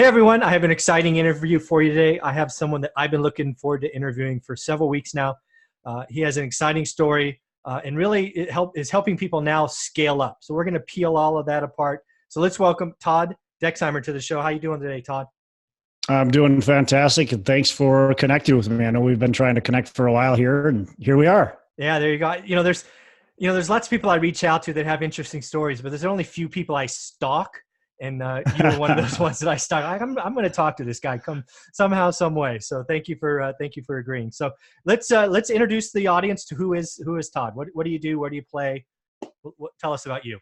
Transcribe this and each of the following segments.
Hey everyone, I have an exciting interview for you today. I have someone that I've been looking forward to interviewing for several weeks now. He has an exciting story and really is helping people now scale up. So we're going to peel all of that apart. So let's welcome Todd Dexheimer to the show. How you doing today, Todd? I'm doing fantastic, and thanks for connecting with me. I know we've been trying to connect for a while here, and here we are. Yeah, there you go. There's lots of people I reach out to that have interesting stories, but there's only few people I stalk. And you were one of those ones that I stuck. I'm going to talk to this guy come somehow, some way. So thank you for agreeing. So let's introduce the audience to who is Todd. What do you do? Where do you play? Tell us about you.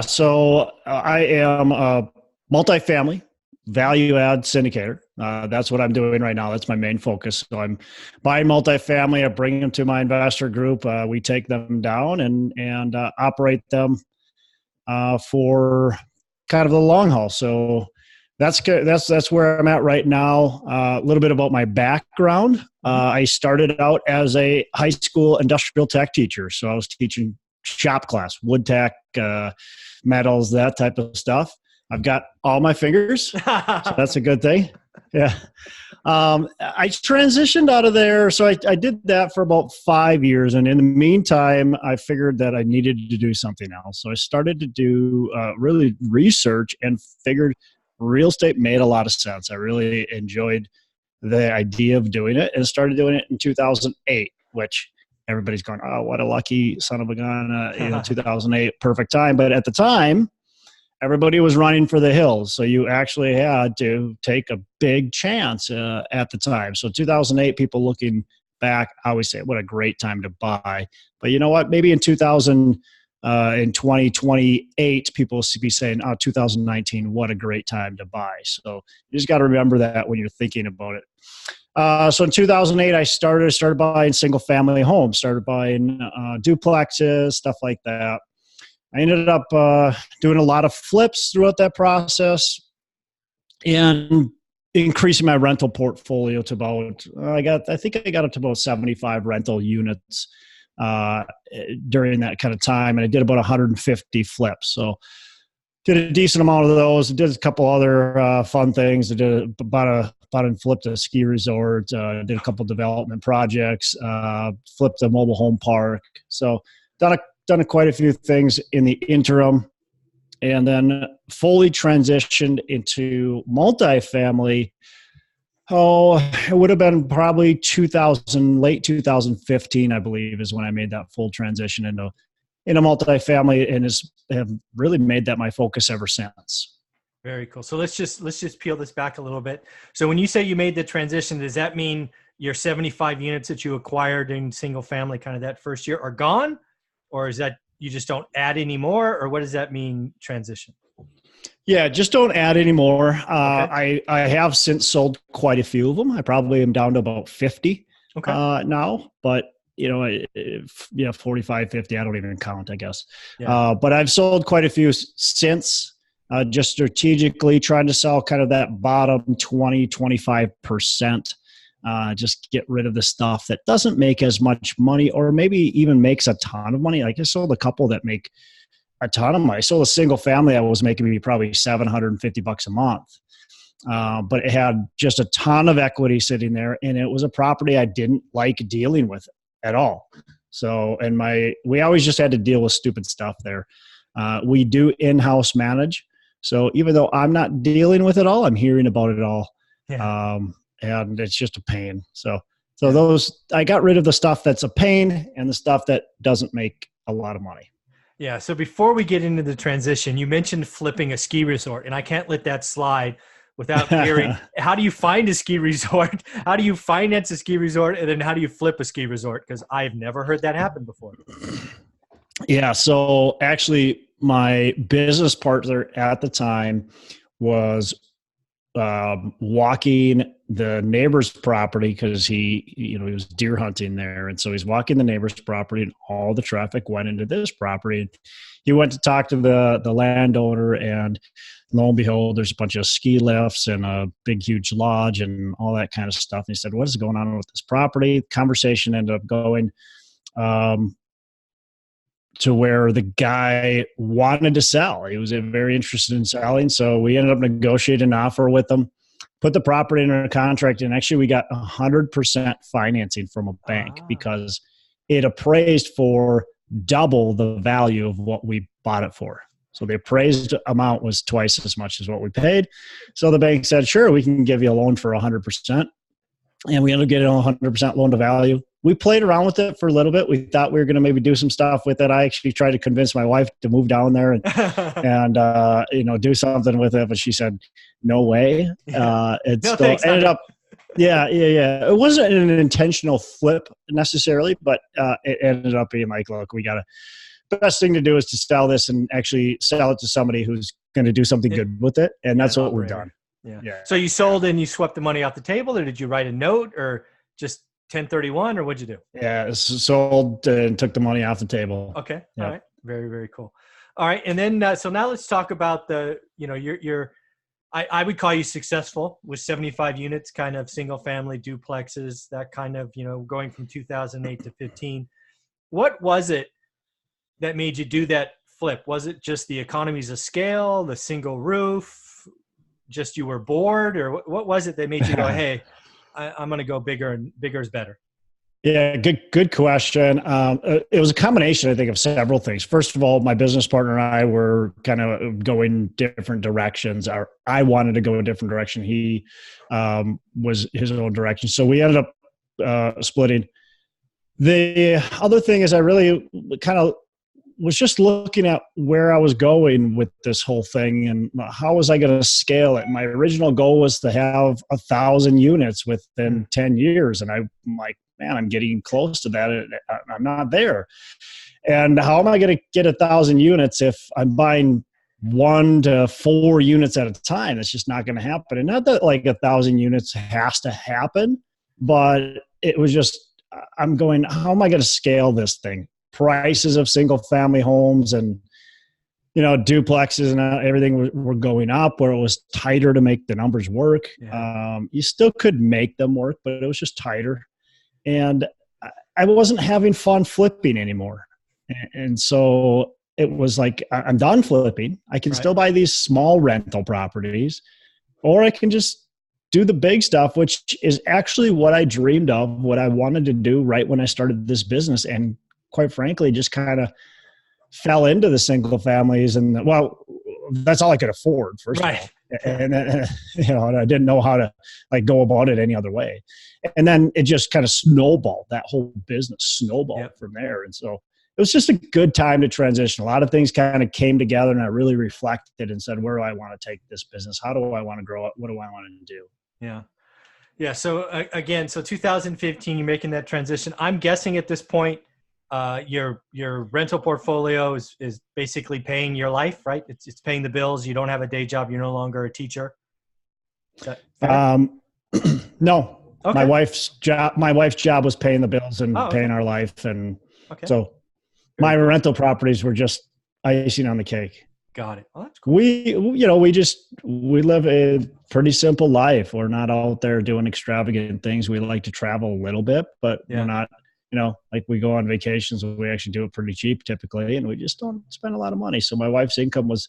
So I am a multifamily value add syndicator. That's what I'm doing right now. That's my main focus. So I'm buying multifamily. I bring them to my investor group. We take them down and operate them for kind of the long haul. So that's good. That's where I'm at right now. A little bit about my background. I started out as a high school industrial tech teacher. So I was teaching shop class, wood tech, metals, that type of stuff. I've got all my fingers, so that's a good thing. Yeah. I transitioned out of there. So I did that for about 5 years. And in the meantime, I figured that I needed to do something else. So I started to do really research and figured real estate made a lot of sense. I really enjoyed the idea of doing it and started doing it in 2008, which everybody's going, oh, what a lucky son of a gun, 2008, perfect time. But at the time, everybody was running for the hills. So you actually had to take a big chance at the time. So 2008, people looking back, I always say, what a great time to buy. But you know what? Maybe in 2028, people will be saying, oh, 2019, what a great time to buy. So you just got to remember that when you're thinking about it. So in 2008, I started buying single family homes, started buying duplexes, stuff like that. I ended up doing a lot of flips throughout that process and increasing my rental portfolio to about, I think I got up to about 75 rental units during that kind of time. And I did about 150 flips. So did a decent amount of those. I did a couple other fun things. I did bought and flipped a ski resort, did a couple development projects, flipped a mobile home park. So done quite a few things in the interim, and then fully transitioned into multifamily. Oh, it would have been probably late 2015, I believe, is when I made that full transition into multifamily, and have really made that my focus ever since. Very cool. So let's just peel this back a little bit. So when you say you made the transition, does that mean your 75 units that you acquired in single family kind of that first year are gone? Or is that you just don't add anymore? Or what does that mean, transition? Yeah, just don't add anymore. Okay. I have since sold quite a few of them. I probably am down to about 50 now. But, 45, 50, I don't even count, I guess. Yeah. But I've sold quite a few since, just strategically trying to sell kind of that bottom 20, 25%. Just get rid of the stuff that doesn't make as much money, or maybe even makes a ton of money. Like I sold a couple that make a ton of money. I sold a single family that was making me probably $750 a month. But it had just a ton of equity sitting there, and it was a property I didn't like dealing with at all. So, we always just had to deal with stupid stuff there. We do in-house manage. So even though I'm not dealing with it all, I'm hearing about it all. Yeah. And it's just a pain. So those, I got rid of the stuff that's a pain and the stuff that doesn't make a lot of money. Yeah. So before we get into the transition, you mentioned flipping a ski resort, and I can't let that slide without hearing, how do you find a ski resort? How do you finance a ski resort? And then how do you flip a ski resort? Because I've never heard that happen before. Yeah. So actually my business partner at the time was walking the neighbor's property because he was deer hunting there. And so he's walking the neighbor's property, and all the traffic went into this property. He went to talk to the landowner, and lo and behold, there's a bunch of ski lifts and a big, huge lodge and all that kind of stuff. And he said, what is going on with this property? Conversation ended up going, to where the guy wanted to sell. He was very interested in selling. So we ended up negotiating an offer with him, put the property under contract, and actually we got 100% financing from a bank because it appraised for double the value of what we bought it for. So the appraised amount was twice as much as what we paid. So the bank said, sure, we can give you a loan for 100%. And we ended up getting a 100% loan to value. We played around with it for a little bit. We thought we were going to maybe do some stuff with it. I actually tried to convince my wife to move down there and do something with it, but she said, "No way." Ended up. Yeah. It wasn't an intentional flip necessarily, but it ended up being like, look, the best thing to do is to sell this and actually sell it to somebody who's going to do something good with it, and that's what we've done. Yeah. So you sold and you swept the money off the table, or did you write a note, or just 1031, or what'd you do? Yeah, sold and took the money off the table. Okay. All right. Very, very cool. All right. And then, so now let's talk about I would call you successful with 75 units, kind of single family duplexes, that kind of, going from 2008 to 15. What was it that made you do that flip? Was it just the economies of scale, the single roof, just you were bored, or what was it that made you go, hey, I'm going to go bigger, and bigger is better? Yeah, good question. It was a combination, I think, of several things. First of all, my business partner and I were kind of going different directions. I wanted to go a different direction. He was his own direction. So we ended up splitting. The other thing is I really kind of was just looking at where I was going with this whole thing and how was I going to scale it. My original goal was to have 1,000 units within 10 years. And I'm like, man, I'm getting close to that. I'm not there. And how am I going to get 1,000 units if I'm buying 1 to 4 units at a time? It's just not going to happen. And not that like 1,000 units has to happen, but it was just, I'm going, how am I going to scale this thing? Prices of single family homes and, duplexes and everything were going up where it was tighter to make the numbers work. Yeah. You still could make them work, but it was just tighter. And I wasn't having fun flipping anymore. And so it was like, I'm done flipping. I can still buy these small rental properties, or I can just do the big stuff, which is actually what I dreamed of, what I wanted to do right when I started this business. And quite frankly, just kind of fell into the single families. And that's all I could afford, first of all. And I didn't know how to go about it any other way. And then it just kind of snowballed. That whole business snowballed from there. And so it was just a good time to transition. A lot of things kind of came together, and I really reflected and said, where do I want to take this business? How do I want to grow it? What do I want to do? Yeah. Yeah. So again, 2015, you're making that transition. I'm guessing at this point, your rental portfolio is basically paying your life, right? It's paying the bills. You don't have a day job. You're no longer a teacher. Is that fair? No. Okay. My wife's job was paying the bills and paying our life. And so my rental properties were just icing on the cake. Got it. Oh, that's cool. We live a pretty simple life. We're not out there doing extravagant things. We like to travel a little bit, but we're not, we go on vacations and we actually do it pretty cheap typically, and we just don't spend a lot of money. So my wife's income was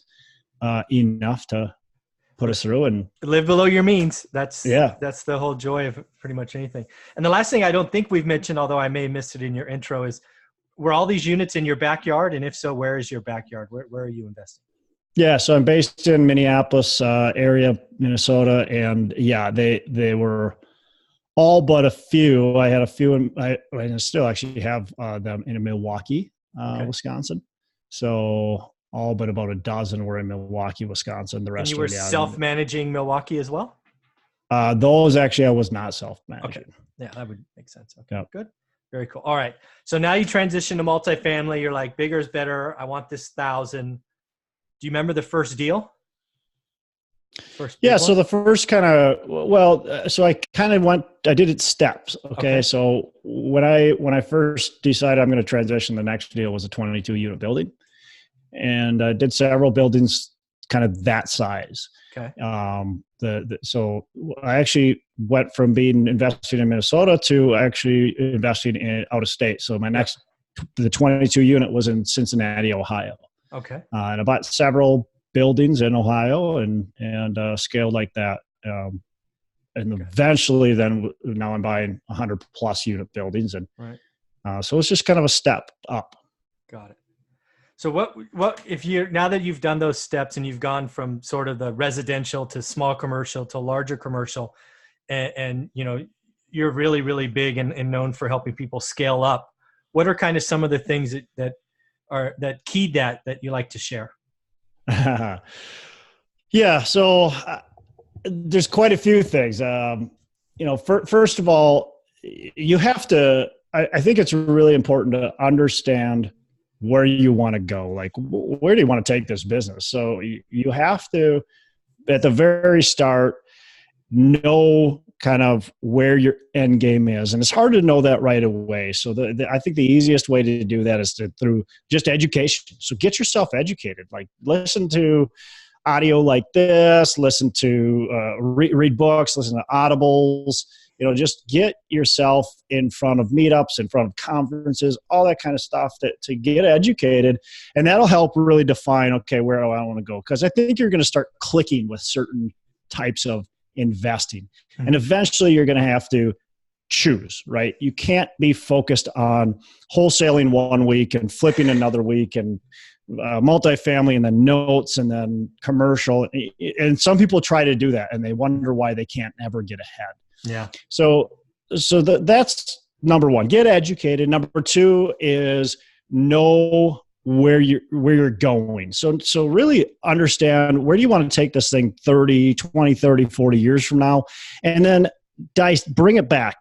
enough to put us through and live below your means. That's the whole joy of pretty much anything. And the last thing I don't think we've mentioned, although I may have missed it in your intro, is were all these units in your backyard? And if so, where is your backyard? Where are you investing? Yeah, so I'm based in Minneapolis area, Minnesota, and they were all but a few. I had a few, I still actually have them in Milwaukee, Wisconsin. So all but about a dozen were in Milwaukee, Wisconsin. The rest. And you were self-managing Milwaukee as well? Those actually I was not self-managing. Okay, yeah, that would make sense. Okay, good, very cool. All right, so now you transition to multifamily. You're like, bigger is better. I want this 1,000. Do you remember the first deal? So the first so I kind of I did it steps. Okay. So when I first decided I'm going to transition, the next deal was a 22 unit building, and I did several buildings kind of that size. Okay. So I actually went from being invested in Minnesota to actually investing in out of state. So my next the 22 unit was in Cincinnati, Ohio. Okay. And I bought several buildings in Ohio and scaled like that. And eventually then now I'm buying 100 plus unit buildings. And so it's just kind of a step up. Got it. So what if you, now that you've done those steps and you've gone from sort of the residential to small commercial to larger commercial, and you know, you're really, really big and known for helping people scale up, what are kind of some of the things that keyed that you like to share? Yeah. So there's quite a few things. You know, first of all, you have to, I think it's really important to understand where you want to go. Like, where do you want to take this business? So you have to, at the very start, know kind of where your end game is. And it's hard to know that right away. So I think the easiest way to do that is through just education. So get yourself educated, like listen to audio like this, listen to, read books, listen to audibles, you know, just get yourself in front of meetups, in front of conferences, all that kind of stuff to get educated. And that'll help really define, okay, where do I want to go? Because I think you're going to start clicking with certain types of investing. Mm-hmm. And eventually you're going to have to choose, right? You can't be focused on wholesaling one week and flipping another week and multifamily and then notes and then commercial. And some people try to do that and they wonder why they can't ever get ahead. Yeah. So that's number one, get educated. Number two is know where you're going. So really understand, where do you want to take this thing 20, 30, 40 years from now? And then bring it back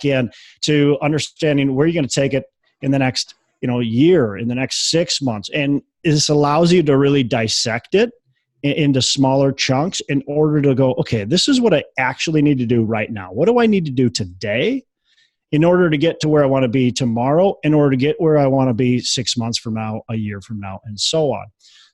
in to understanding where you're going to take it in the next, year, in the next 6 months. And this allows you to really dissect it into smaller chunks in order to go, okay, this is what I actually need to do right now. What do I need to do today in order to get to where I want to be tomorrow, in order to get where I want to be 6 months from now, a year from now, and so on.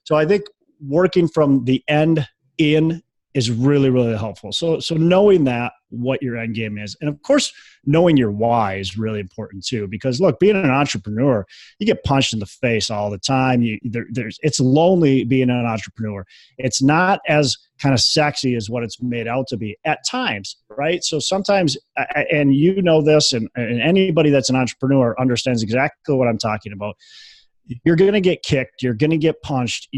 So I think working from the end in is really, really helpful. So knowing that, what your end game is. And of course, knowing your why is really important too, because look, being an entrepreneur, you get punched in the face all the time. It's lonely being an entrepreneur. It's not as kind of sexy as what it's made out to be at times, right? So sometimes, and you know this, and anybody that's an entrepreneur understands exactly what I'm talking about. You're going to get kicked. You're going to get punched.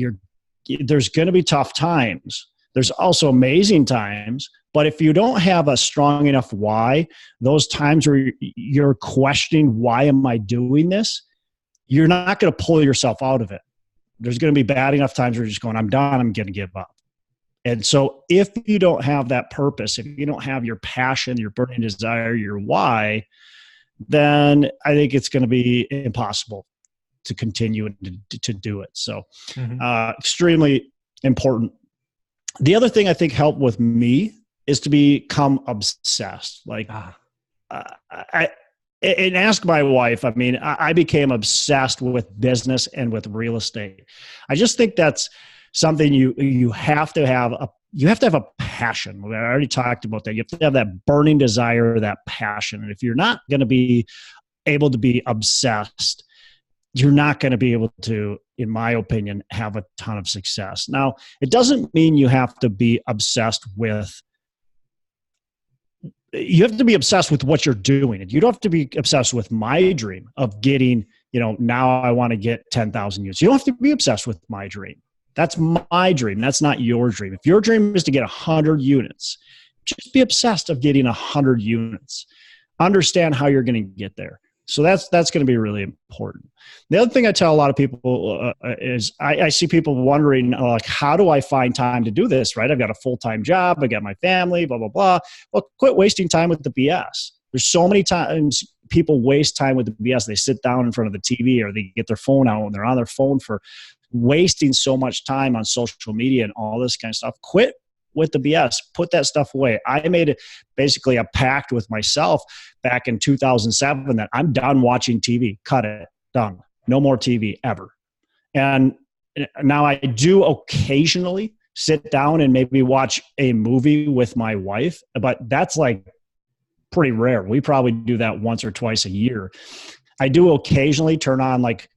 There's going to be tough times. There's also amazing times, but if you don't have a strong enough why, those times where you're questioning, why am I doing this? You're not going to pull yourself out of it. There's going to be bad enough times where you're just going, I'm done, I'm going to give up. And so if you don't have that purpose, if you don't have your passion, your burning desire, your why, then I think it's going to be impossible to continue to do it. So extremely important. The other thing I think helped with me is to become obsessed. Like, and ask my wife. I mean, I became obsessed with business and with real estate. I just think that's something you have to have a passion. I already talked about that. You have to have that burning desire, that passion. And if you're not going to be able to be obsessed, you're not going to be able to, in my opinion, have a ton of success. Now, it doesn't mean you have to be obsessed with, you have to be obsessed with what you're doing. You don't have to be obsessed with my dream of getting, now I want to get 10,000 units. You don't have to be obsessed with my dream. That's my dream. That's not your dream. If your dream is to get 100 units, just be obsessed of getting 100 units. Understand how you're going to get there. So that's going to be really important. The other thing I tell a lot of people is I see people wondering, like, how do I find time to do this, right? I've got a full-time job. I got my family, blah, blah, blah. Well, quit wasting time with the BS. There's so many times people waste time with the BS. They sit down in front of the TV or they get their phone out and they're on their phone for wasting so much time on social media and all this kind of stuff. Quit with the BS. Put that stuff away. I made basically a pact with myself back in 2007 that I'm done watching TV. Cut it. Done. No more TV ever. And now I do occasionally sit down and maybe watch a movie with my wife, but that's like pretty rare. We probably do that once or twice a year. I do occasionally turn on like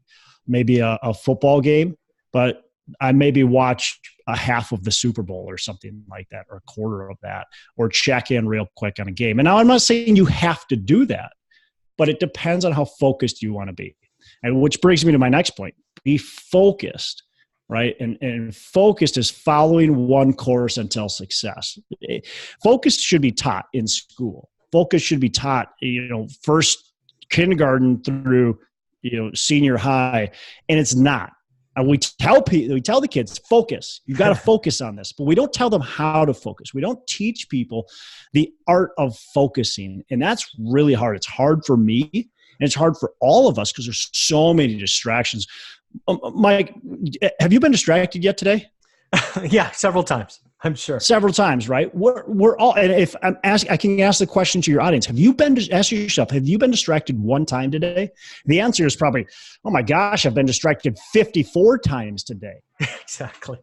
maybe a football game, but I maybe watch a half of the Super Bowl or something like that, or a quarter of that, or check in real quick on a game. And now I'm not saying you have to do that, but it depends on how focused you want to be. And which brings me to my next point. Be focused, right? And focused is following one course until success. Focus should be taught in school. Focus should be taught, first kindergarten through, senior high, and it's not. And we tell the kids, focus. You got to focus on this, but we don't tell them how to focus. We don't teach people the art of focusing, and that's really hard. It's hard for me, and it's hard for all of us because there's so many distractions. Mike, have you been distracted yet today? Yeah, several times. I'm sure. Several times, right? We're all, and if I'm asking, I can ask the question to your audience. Ask yourself, have you been distracted one time today? The answer is probably, oh my gosh, I've been distracted 54 times today. Exactly.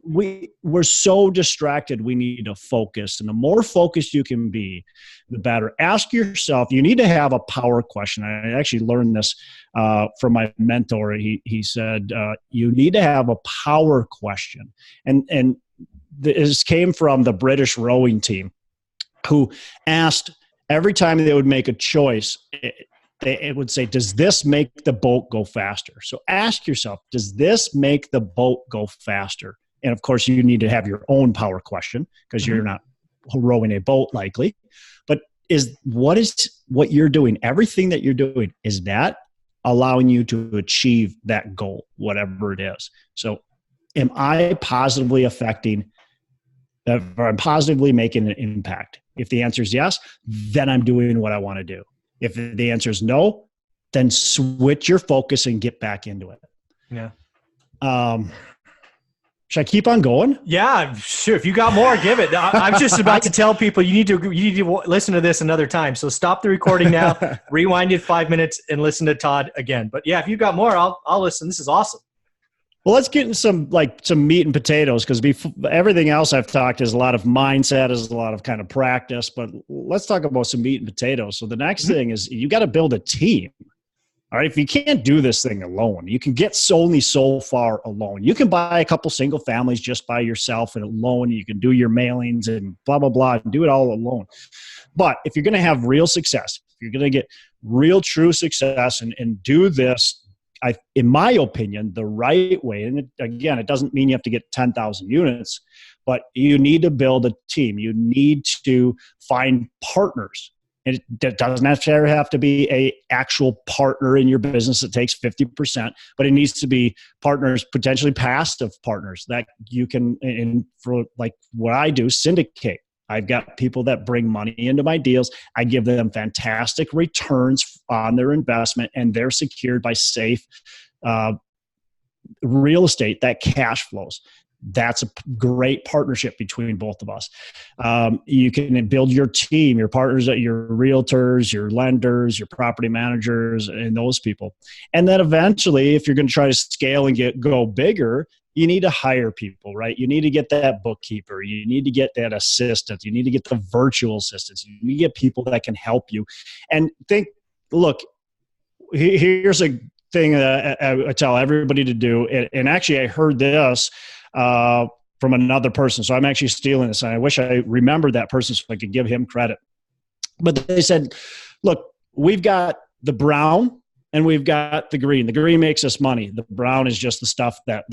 We're so distracted. We need to focus. And the more focused you can be, the better. Ask yourself, you need to have a power question. I actually learned this from my mentor. He said, you need to have a power question. And this came from the British rowing team, who asked every time they would make a choice, it would say, does this make the boat go faster? So ask yourself, does this make the boat go faster? And of course, you need to have your own power question because you're not rowing a boat likely. But what you're doing, everything that you're doing, is that allowing you to achieve that goal, whatever it is? So am I positively affecting, or I'm positively making an impact? If the answer is yes, then I'm doing what I want to do. If the answer is no, then switch your focus and get back into it. Yeah. Should I keep on going? Yeah, sure. If you got more, give it. I'm just about to tell people you need to listen to this another time. So stop the recording now, rewind it 5 minutes, and listen to Todd again. But yeah, if you got more, I'll listen. This is awesome. Well, let's get into some meat and potatoes, because everything else I've talked is a lot of mindset, is a lot of kind of practice. But let's talk about some meat and potatoes. So the next thing is you got to build a team. All right, if you can't do this thing alone, you can get only so far alone. You can buy a couple single families just by yourself and alone. You can do your mailings and blah, blah, blah, and do it all alone. But if you're going to have real success, if you're going to get real, true success and do this, in my opinion, the right way, and again, it doesn't mean you have to get 10,000 units, but you need to build a team. You need to find partners. And it doesn't necessarily have to be an actual partner in your business that takes 50%, but it needs to be partners, potentially passive partners that you can, for like what I do, syndicate. I've got people that bring money into my deals. I give them fantastic returns on their investment, and they're secured by safe real estate that cash flows. That's a great partnership between both of us. You can build your team, your partners, your realtors, your lenders, your property managers, and those people. And then eventually, if you're going to try to scale and go bigger, you need to hire people, right? You need to get that bookkeeper. You need to get that assistant. You need to get the virtual assistants. You need to get people that can help you. And look, here's a thing that I tell everybody to do. And actually, I heard this from another person. So I'm actually stealing this. And I wish I remembered that person so I could give him credit. But they said, look, we've got the brown and we've got the green. The green makes us money. The brown is just the stuff that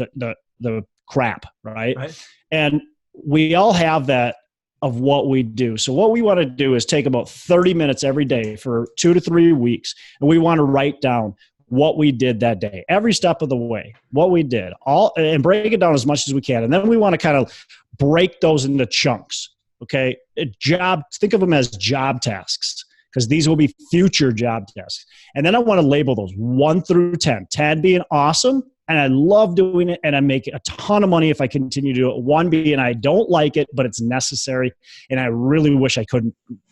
the crap, right? And we all have that of what we do. So what we want to do is take about 30 minutes every day for 2 to 3 weeks. And we want to write down what we did that day, every step of the way, what we did, and break it down as much as we can. And then we want to kind of break those into chunks. Okay. Think of them as job tasks, because these will be future job tasks. And then I want to label those 1 through 10, 10 being awesome. And I love doing it, and I make a ton of money if I continue to do it. 1 being I don't like it, but it's necessary, and I really wish I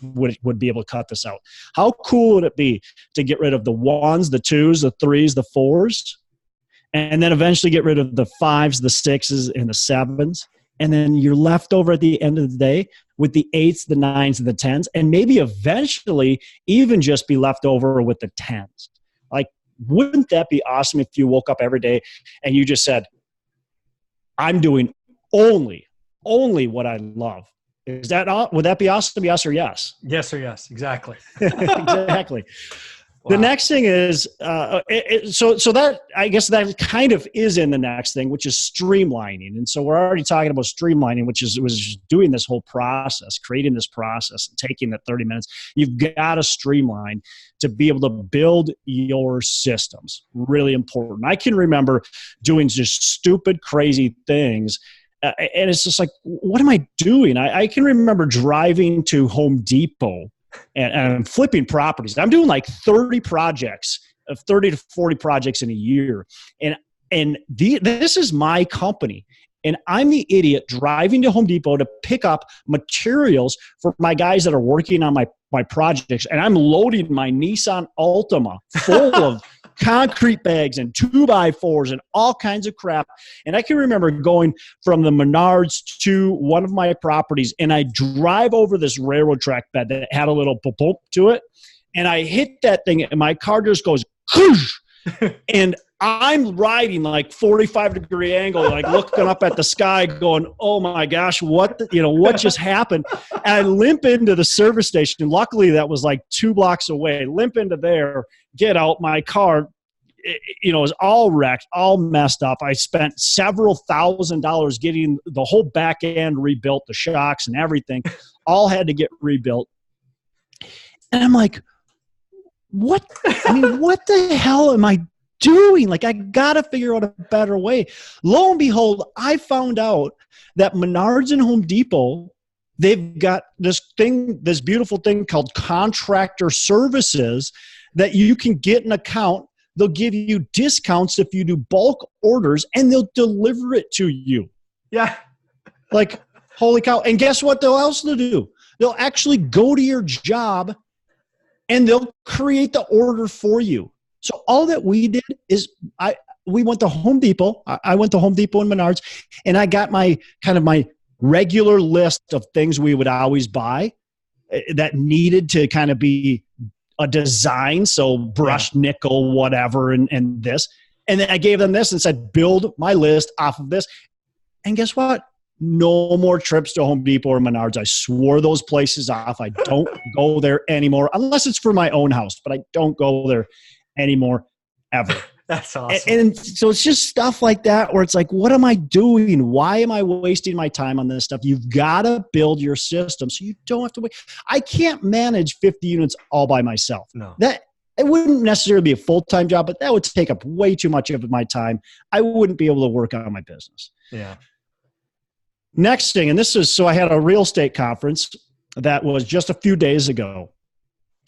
would be able to cut this out. How cool would it be to get rid of the 1s, the 2s, the 3s, the 4s, and then eventually get rid of the 5s, the 6s, and the 7s, and then you're left over at the end of the day with the 8s, the 9s, and the 10s, and maybe eventually even just be left over with the 10s. Like, wouldn't that be awesome if you woke up every day and you just said, I'm doing only what I love? Would that be awesome? Yes or yes? Yes or yes. Exactly. Exactly. Wow. The next thing is, so that, I guess that kind of is in the next thing, which is streamlining. And so we're already talking about streamlining, which was doing this whole process, creating this process and taking that 30 minutes. You've got to streamline to be able to build your systems. Really important. I can remember doing just stupid, crazy things. And it's just like, what am I doing? I can remember driving to Home Depot and I'm flipping properties. I'm doing like 30 to 40 projects in a year. And this is my company. And I'm the idiot driving to Home Depot to pick up materials for my guys that are working on my projects. And I'm loading my Nissan Altima full of concrete bags and 2x4s and all kinds of crap. And I can remember going from the Menards to one of my properties, and I drive over this railroad track bed that had a little bump to it. And I hit that thing, and my car just goes, whoosh, and I'm riding like 45-degree angle, like looking up at the sky going, oh my gosh, what just happened? And I limp into the service station. Luckily, that was like 2 blocks away. Limp into there, get out. My car, is all wrecked, all messed up. I spent several $1,000s getting the whole back end rebuilt, the shocks and everything, all had to get rebuilt. And I'm like, what the hell am I doing? Like, I got to figure out a better way. Lo and behold, I found out that Menards and Home Depot, they've got this beautiful thing called contractor services that you can get an account. They'll give you discounts if you do bulk orders, and they'll deliver it to you. Yeah. Like, holy cow. And guess what else they'll do? They'll actually go to your job and they'll create the order for you. So all that we did is we went to Home Depot. I went to Home Depot and Menards, and I got my regular list of things we would always buy that needed to kind of be a design. So brushed nickel, whatever, and this. And then I gave them this and said, build my list off of this. And guess what? No more trips to Home Depot or Menards. I swore those places off. I don't go there anymore, unless it's for my own house, but I don't go there anymore, ever. That's awesome. And so it's just stuff like that where it's like, what am I doing? Why am I wasting my time on this stuff? You've got to build your system so you don't have to wait. I can't manage 50 units all by myself. No. It wouldn't necessarily be a full-time job, but that would take up way too much of my time. I wouldn't be able to work on my business. Yeah. Next thing, and so I had a real estate conference that was just a few days ago.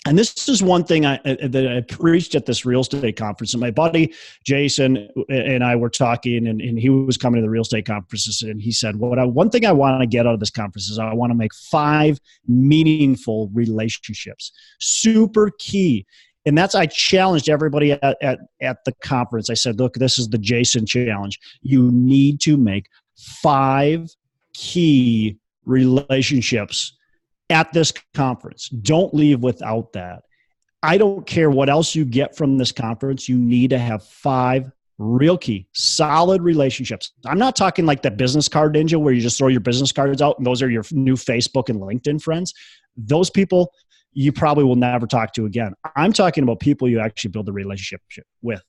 And this is one thing that I preached at this real estate conference. And my buddy, Jason, and I were talking, and he was coming to the real estate conferences, and he said, one thing I want to get out of this conference is I want to make 5 meaningful relationships. Super key. And I challenged everybody at the conference. I said, look, this is the Jason challenge. You need to make 5 key relationships at this conference. Don't leave without that. I don't care what else you get from this conference. You need to have 5 real key, solid relationships. I'm not talking like the business card ninja where you just throw your business cards out and those are your new Facebook and LinkedIn friends. Those people you probably will never talk to again. I'm talking about people you actually build a relationship with.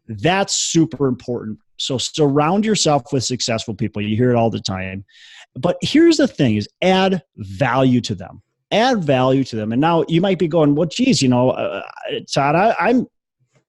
That's super important. So surround yourself with successful people. You hear it all the time. But here's the thing is add value to them. Add value to them. And now you might be going, well, geez, Todd,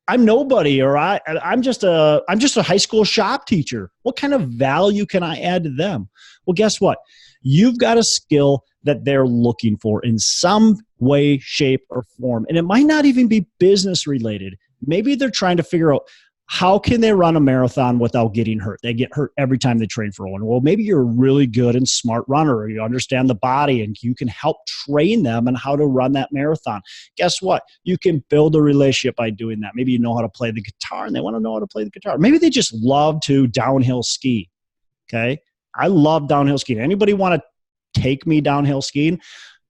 I'm nobody, or I'm just a high school shop teacher. What kind of value can I add to them? Well, guess what? You've got a skill that they're looking for in some way, shape, or form. And it might not even be business related. Maybe they're trying to figure out how can they run a marathon without getting hurt? They get hurt every time they train for one. Well, maybe you're a really good and smart runner, or you understand the body and you can help train them on how to run that marathon. Guess what? You can build a relationship by doing that. Maybe you know how to play the guitar and they want to know how to play the guitar. Maybe they just love to downhill ski. Okay. I love downhill skiing. Anybody want to take me downhill skiing?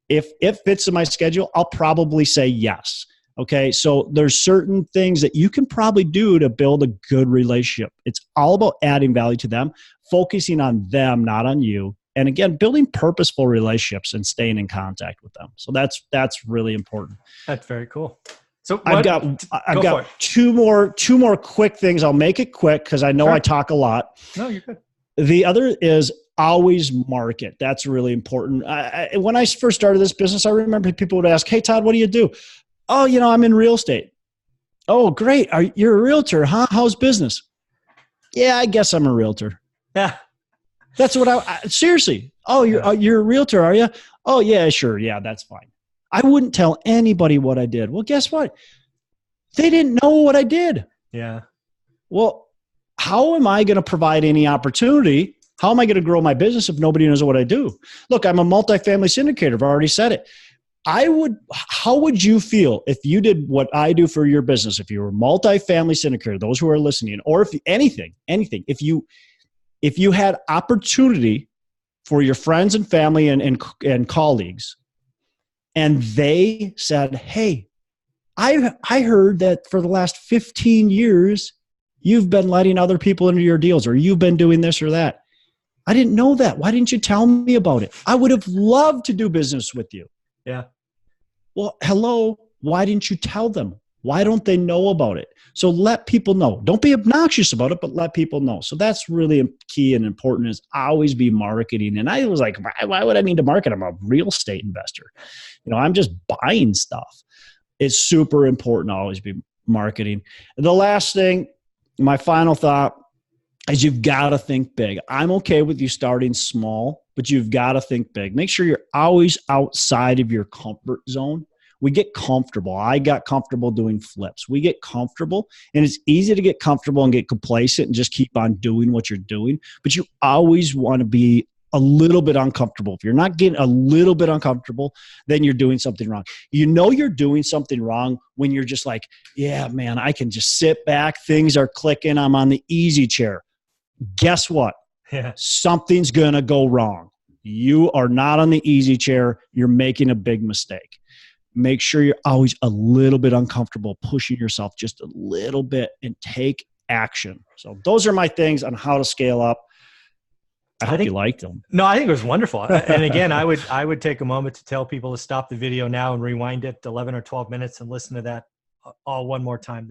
If it fits in my schedule, I'll probably say yes. Okay. So there's certain things that you can probably do to build a good relationship. It's all about adding value to them, focusing on them, not on you. And again, building purposeful relationships and staying in contact with them. So that's really important. That's very cool. So I've got two more quick things. I'll make it quick because I know I talk a lot. No, you're good. The other is always market. That's really important. When I first started this business, I remember people would ask, "Hey, Todd, what do you do?" "Oh, I'm in real estate." "Oh, great. You're a realtor, huh? How's business?" "Yeah, I guess I'm a realtor." Yeah. That's what seriously. "Oh, you're a realtor, are you?" "Oh, yeah, sure. Yeah, that's fine." I wouldn't tell anybody what I did. Well, guess what? They didn't know what I did. Yeah. Well, how am I going to provide any opportunity? How am I going to grow my business if nobody knows what I do? Look, I'm a multifamily syndicator. I've already said it. How would you feel if you did what I do for your business? If you were a multifamily syndicator, those who are listening, or if anything, if you had opportunity for your friends and family and colleagues, and they said, "Hey, I heard that for the last 15 years, you've been letting other people into your deals, or you've been doing this or that. I didn't know that. Why didn't you tell me about it? I would have loved to do business with you." Yeah. Well, hello. Why didn't you tell them? Why don't they know about it? So let people know. Don't be obnoxious about it, but let people know. So that's really key and important, is always be marketing. And I was like, why would I need to market? I'm a real estate investor. I'm just buying stuff. It's super important to always be marketing. And the last thing, my final thought, is you've got to think big. I'm okay with you starting small, but you've got to think big. Make sure you're always outside of your comfort zone. We get comfortable. I got comfortable doing flips. We get comfortable, and it's easy to get comfortable and get complacent and just keep on doing what you're doing. But you always want to be a little bit uncomfortable. If you're not getting a little bit uncomfortable, then you're doing something wrong. You're doing something wrong when you're just like, "Yeah, man, I can just sit back. Things are clicking. I'm on the easy chair." Guess what? Yeah. Something's going to go wrong. You are not on the easy chair. You're making a big mistake. Make sure you're always a little bit uncomfortable, pushing yourself just a little bit, and take action. So those are my things on how to scale up. I hope you liked them. No, I think it was wonderful. And again, I would take a moment to tell people to stop the video now and rewind it 11 or 12 minutes and listen to that all one more time.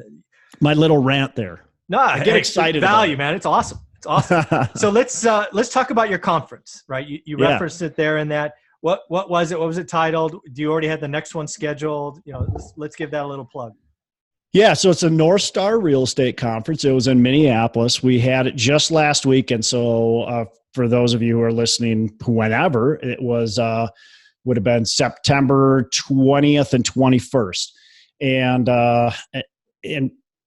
My little rant there. No, I get excited. Value, man. It's awesome. It's awesome. So let's talk about your conference, right? You referenced it there in that. What was it? What was it titled? Do you already have the next one scheduled? Let's give that a little plug. Yeah, so it's a North Star Real Estate Conference. It was in Minneapolis. We had it just last week, and so for those of you who are listening, whenever it was, would have been September 20th and 21st, and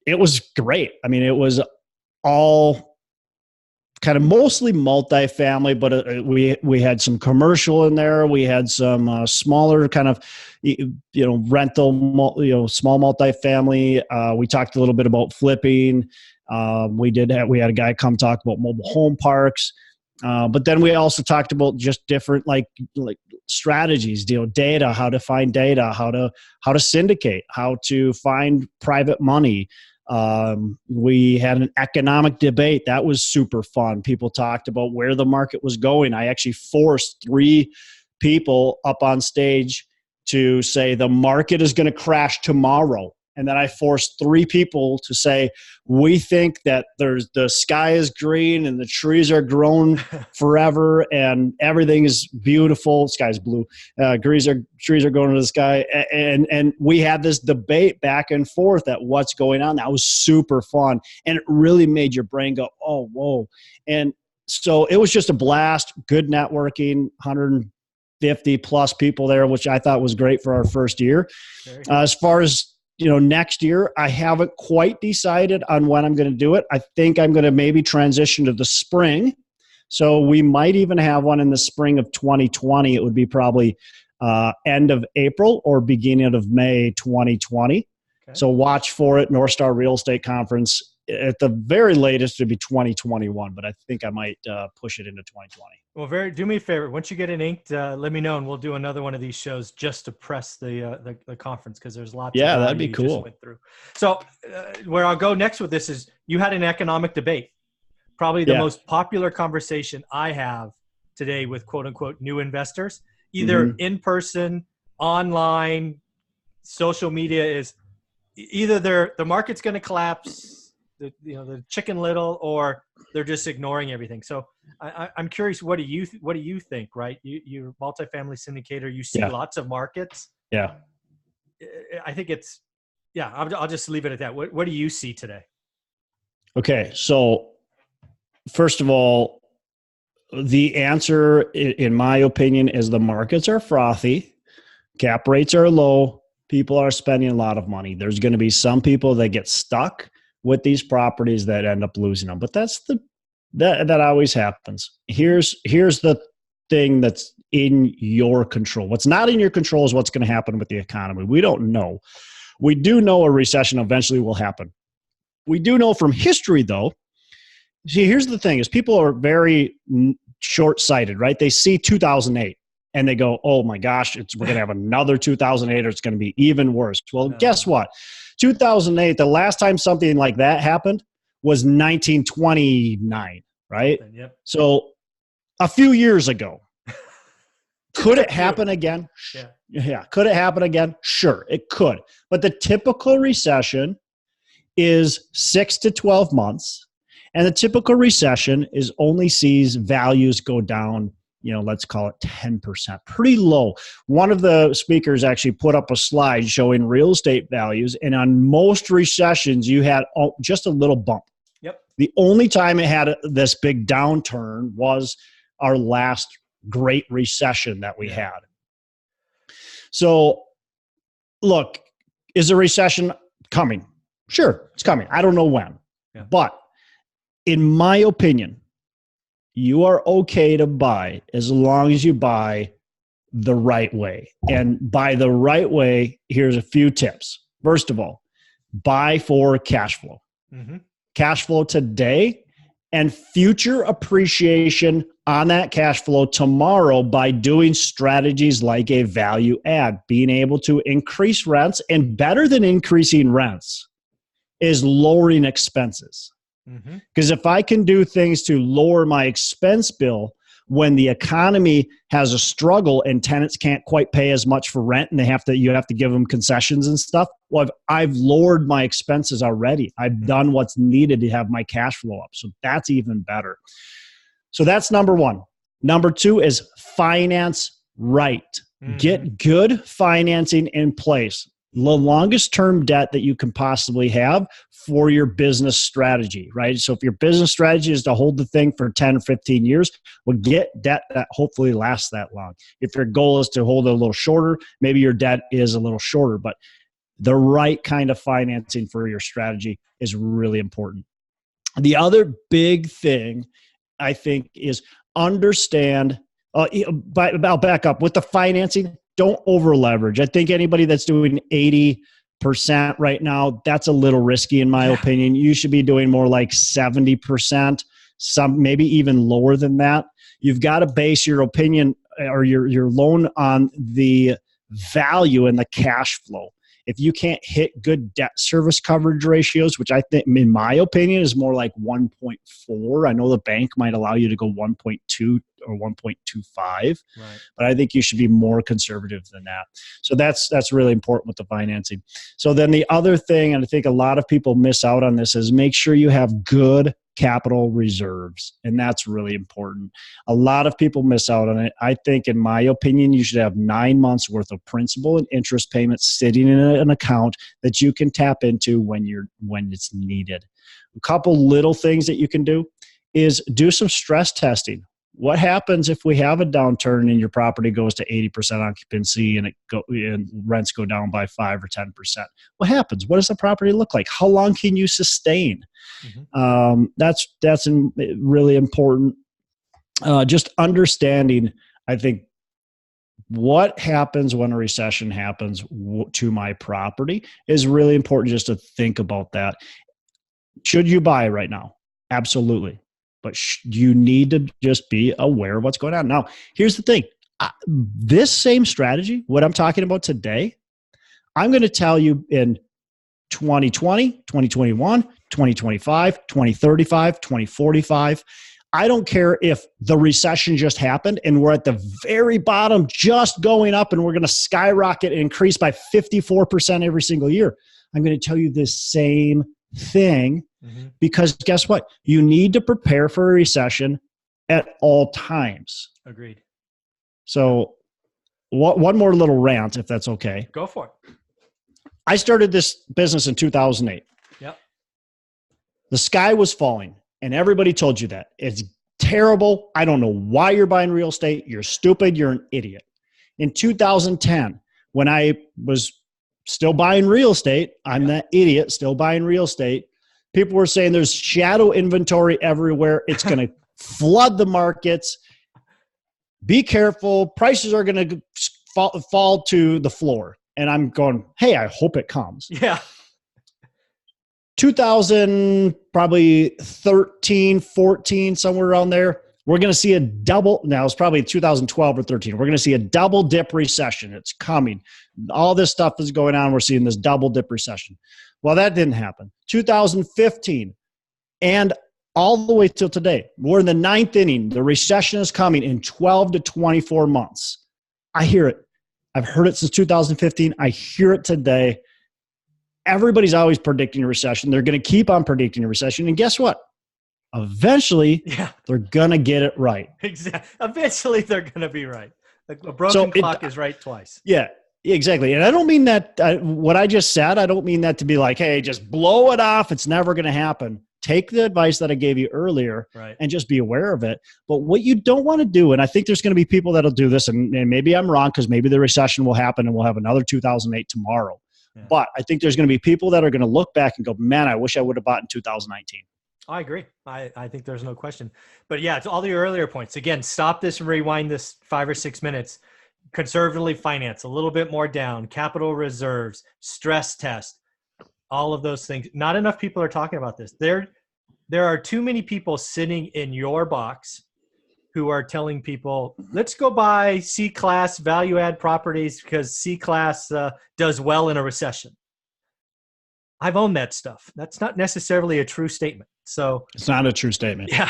it was great. I mean, it was all kind of mostly multifamily, but we had some commercial in there. We had some smaller kind of, rental, small multifamily. We talked a little bit about flipping. We had a guy come talk about mobile home parks. But then we also talked about just different like strategies, data, how to find data, how to syndicate, how to find private money. We had an economic debate. That was super fun. People talked about where the market was going. I actually forced 3 people up on stage to say the market is going to crash tomorrow. And then I forced 3 people to say, we think that the sky is green and the trees are grown forever and everything is beautiful. Sky's blue. Trees are going to the sky. And we had this debate back and forth at what's going on. That was super fun. And it really made your brain go, oh, whoa. And so it was just a blast, good networking, 150 plus people there, which I thought was great for our first year. As far as next year, I haven't quite decided on when I'm going to do it. I think I'm going to maybe transition to the spring. So we might even have one in the spring of 2020. It would be probably end of April or beginning of May 2020. Okay. So watch for it, North Star Real Estate Conference. at the very latest, it'd be 2021, but I think I might push it into 2020. Well, do me a favor. Once you get it inked, let me know, and we'll do another one of these shows just to press the conference, because there's lots of value that'd be you cool. just went through. So where I'll go next with this is, you had an economic debate, probably the most popular conversation I have today with quote unquote new investors, either in person, online, social media, is either the market's going to collapse, the Chicken Little, or they're just ignoring everything. So I'm curious, what do you think? Right, you're a multifamily syndicator. You see lots of markets. Yeah, I think it's I'll just leave it at that. What do you see today? Okay, so first of all, the answer, in my opinion, is the markets are frothy, cap rates are low, people are spending a lot of money. There's going to be some people that get stuck with these properties that end up losing them, but that always happens. Here's the thing that's in your control. What's not in your control is what's going to happen with the economy. We don't know. We do know a recession eventually will happen. We do know from history, though. See, here's the thing: is people are very short-sighted, right? They see 2008 and they go, "Oh my gosh, we're going to have another 2008, or it's going to be even worse." Well, guess what? 2008, the last time something like that happened was 1929, right? Yep. So a few years ago. Could it happen again? Yeah. Could it happen again? Sure, it could. But the typical recession is 6 to 12 months. And the typical recession only sees values go down, let's call it 10%, pretty low. One of the speakers actually put up a slide showing real estate values. And on most recessions, you had just a little bump. Yep. The only time it had this big downturn was our last Great Recession that we had. So, look, is a recession coming? Sure, it's coming. I don't know when. Yeah. But in my opinion, you are okay to buy as long as you buy the right way. And by the right way, here's a few tips. First of all, buy for cash flow. Cash flow today and future appreciation on that cash flow tomorrow by doing strategies like a value add, being able to increase rents, and better than increasing rents is lowering expenses. Because if I can do things to lower my expense bill when the economy has a struggle and tenants can't quite pay as much for rent and you have to give them concessions and stuff, well, I've lowered my expenses already. I've done what's needed to have my cash flow up. So that's even better. So that's number one. Number two is finance right. Get good financing in place. The longest term debt that you can possibly have for your business strategy, right? So if your business strategy is to hold the thing for 10 or 15 years, well, get debt that hopefully lasts that long. If your goal is to hold it a little shorter, maybe your debt is a little shorter, but the right kind of financing for your strategy is really important. The other big thing, I think, is understand, I'll back up with the financing. Don't over leverage. I think anybody that's doing 80% right now, that's a little risky in my opinion. You should be doing more like 70%, some maybe even lower than that. You've got to base your opinion or your loan on the value and the cash flow. If you can't hit good debt service coverage ratios, which I think, in my opinion, is more like 1.4. I know the bank might allow you to go 1.2 or 1.25, right, but I think you should be more conservative than that. So that's really important with the financing. So then the other thing, and I think a lot of people miss out on this, is make sure you have good capital reserves. And that's really important. A lot of people miss out on it. I think, in my opinion, you should have 9 months worth of principal and interest payments sitting in an account that you can tap into when it's needed. A couple little things that you can do is do some stress testing. What happens if we have a downturn and your property goes to 80% occupancy and rents go down by 5 or 10%? What happens? What does the property look like? How long can you sustain? That's really important. Just understanding, I think, what happens when a recession happens to my property is really important, just to think about that. Should you buy right now? Absolutely. But you need to just be aware of what's going on. Now, here's the thing. This same strategy, what I'm talking about today, I'm going to tell you in 2020, 2021, 2025, 2035, 2045. I don't care if the recession just happened and we're at the very bottom just going up and we're going to skyrocket and increase by 54% every single year. I'm going to tell you the same thing because guess what? You need to prepare for a recession at all times. Agreed. So one more little rant, if that's okay. Go for it. I started this business in 2008. Yep. The sky was falling, and everybody told you that. It's terrible. I don't know why you're buying real estate. You're stupid. You're an idiot. In 2010, when I was still buying real estate, I'm that idiot still buying real estate. People were saying there's shadow inventory everywhere. It's going to flood the markets. Be careful. Prices are going to fall to the floor. And I'm going, hey, I hope it comes. Yeah. 2000, probably 13, 14, somewhere around there, we're going to see a double. Now, it's probably 2012 or 13. We're going to see a double dip recession. It's coming. All this stuff is going on. We're seeing this double dip recession. Well, that didn't happen. 2015 and all the way till today, we're in the ninth inning. The recession is coming in 12 to 24 months. I hear it. I've heard it since 2015. I hear it today. Everybody's always predicting a recession. They're going to keep on predicting a recession. And guess what? Eventually, they're going to get it right. Exactly. Eventually, they're going to be right. A broken clock is right twice. Yeah, exactly. And I don't mean that, what I just said, I don't mean that to be like, hey, just blow it off. It's never going to happen. Take the advice that I gave you earlier and just be aware of it. But what you don't want to do, and I think there's going to be people that'll do this, and maybe I'm wrong because maybe the recession will happen and we'll have another 2008 tomorrow. Yeah. But I think there's going to be people that are going to look back and go, man, I wish I would have bought in 2019. I agree. I think there's no question. But yeah, to all the earlier points, again, stop this and rewind this 5 or 6 minutes. Conservatively finance, a little bit more down, capital reserves, stress test, all of those things. Not enough people are talking about this. There are too many people sitting in your box who are telling people, let's go buy C-class value-add properties because C-class does well in a recession. I've owned that stuff. That's not necessarily a true statement. So it's not a true statement. Yeah.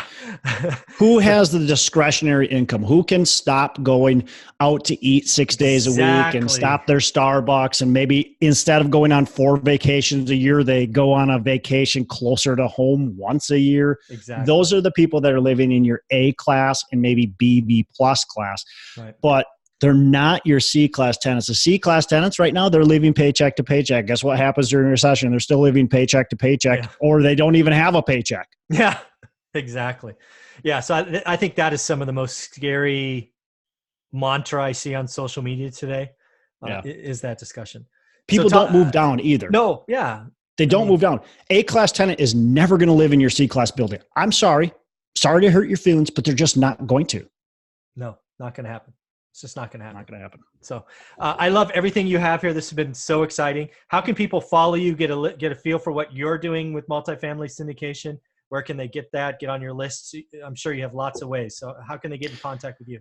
Who has the discretionary income? Who can stop going out to eat 6 days a week and stop their Starbucks, and maybe instead of going on 4 vacations a year, they go on a vacation closer to home once a year? Exactly. Those are the people that are living in your A class and maybe B plus class. Right. But they're not your C-class tenants. The C-class tenants right now, they're living paycheck to paycheck. Guess what happens during a recession? They're still living paycheck to paycheck, or they don't even have a paycheck. Yeah, exactly. Yeah, so I think that is some of the most scary mantra I see on social media today is that discussion. People don't move down either. No, yeah. They don't move down. A-class tenant is never going to live in your C-class building. I'm sorry. Sorry to hurt your feelings, but they're just not going to. No, not going to happen. It's just not going to happen. Not going to happen. So I love everything you have here. This has been so exciting. How can people follow you, get a feel for what you're doing with multifamily syndication? Where can they get that, get on your lists? I'm sure you have lots of ways. So how can they get in contact with you?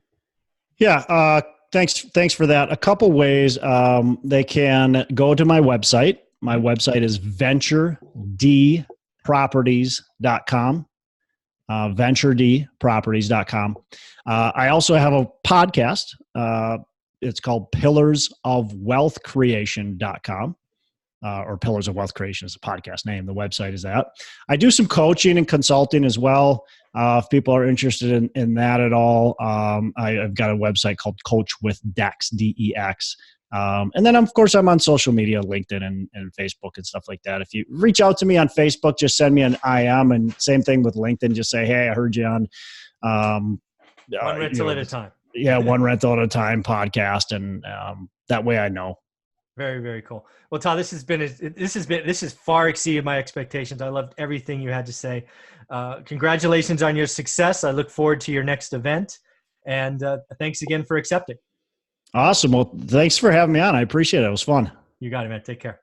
Yeah, thanks for that. A couple ways. They can go to my website. My website is venturedproperties.com. venturedproperties.com. I also have a podcast. It's called pillarsofwealthcreation.com. Or Pillars of Wealth Creation is the podcast name. The website is that. I do some coaching and consulting as well. If people are interested in that at all, I've got a website called Coach with Dex, DEX. And then, of course, I'm on social media, LinkedIn and Facebook and stuff like that. If you reach out to me on Facebook, just send me an IM, and same thing with LinkedIn. Just say, hey, I heard you on one rental at a time. Yeah, one rental at a time podcast, and that way I know. Very, very cool. Well, Todd, this has far exceeded my expectations. I loved everything you had to say. Congratulations on your success. I look forward to your next event, and thanks again for accepting. Awesome. Well, thanks for having me on. I appreciate it. It was fun. You got it, man. Take care.